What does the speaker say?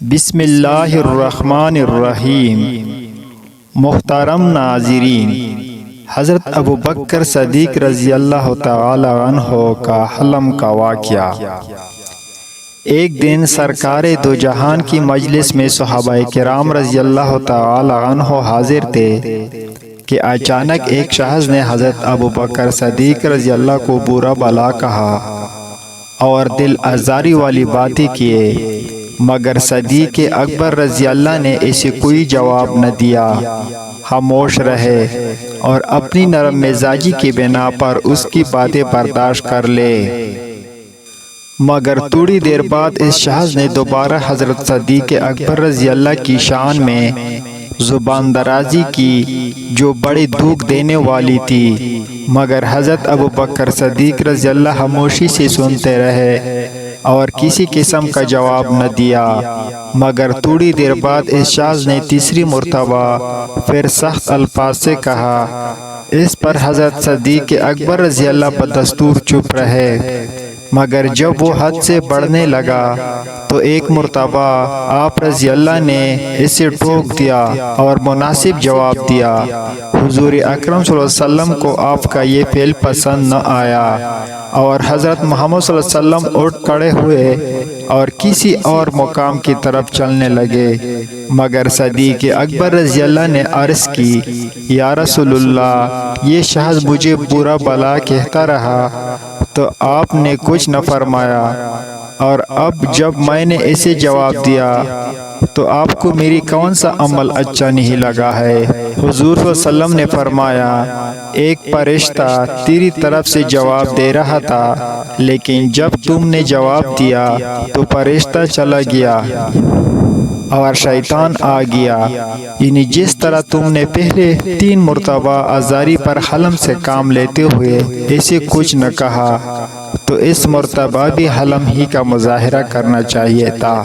بسم اللہ الرحمن الرحیم۔ محترم ناظرین، حضرت ابو بکر صدیق رضی اللہ تعالی عنہ کا حلم کا واقعہ۔ ایک دن سرکار دو جہان کی مجلس میں صحابہ کرام رضی اللہ تعالی عنہ حاضر تھے کہ اچانک ایک شخص نے حضرت ابو بکر صدیق رضی اللہ کو برا بھلا کہا اور دل آزاری والی باتیں کیے، مگر صدیق اکبر رضی اللہ نے اسے کوئی جواب نہ دیا، خاموش رہے اور اپنی نرم مزاجی کی بنا پر اس کی باتیں برداشت کر لے۔ مگر تھوڑی دیر بعد اس شخص نے دوبارہ حضرت صدیق اکبر رضی اللہ کی شان میں زبان درازی کی جو بڑی دکھ دینے والی تھی، مگر حضرت ابو بکر صدیق رضی اللہ خاموشی سے سنتے رہے اور کسی قسم کا جواب نہ دیا۔ مگر تھوڑی دیر بعد اس شخص نے تیسری مرتبہ پھر سخت الفاظ سے کہا، اس پر حضرت صدیق اکبر رضی اللہ بدستور چپ رہے، مگر جب وہ حد سے بڑھنے لگا تو ایک مرتبہ آپ رضی اللہ نے اسے ٹوک دیا اور مناسب جواب دیا۔ حضور اکرم صلی اللہ علیہ وسلم کو آپ کا یہ فعل پسند نہ آیا اور حضرت محمد صلی اللہ علیہ وسلم اٹھ کھڑے ہوئے اور کسی اور مقام کی طرف چلنے لگے، مگر صدیق اکبر رضی اللہ نے عرض کی، یا رسول اللہ، یہ شخص مجھے برا بھلا کہتا رہا تو آپ نے کچھ نہ فرمایا، اور اب جب میں نے اسے جواب دیا تو آپ کو میری کون سا عمل اچھا نہیں لگا ہے؟ حضور صلی اللہ علیہ وسلم نے فرمایا، ایک فرشتہ تیری طرف سے جواب دے رہا تھا، لیکن جب تم نے جواب دیا تو فرشتہ چلا گیا اور شیطان آ گیا، یعنی جس طرح تم نے پہلے 3 مرتبہ آزاری پر حلم سے کام لیتے ہوئے اسے کچھ نہ کہا، تو اس مرتبہ بھی حلم ہی کا مظاہرہ کرنا چاہیے تھا۔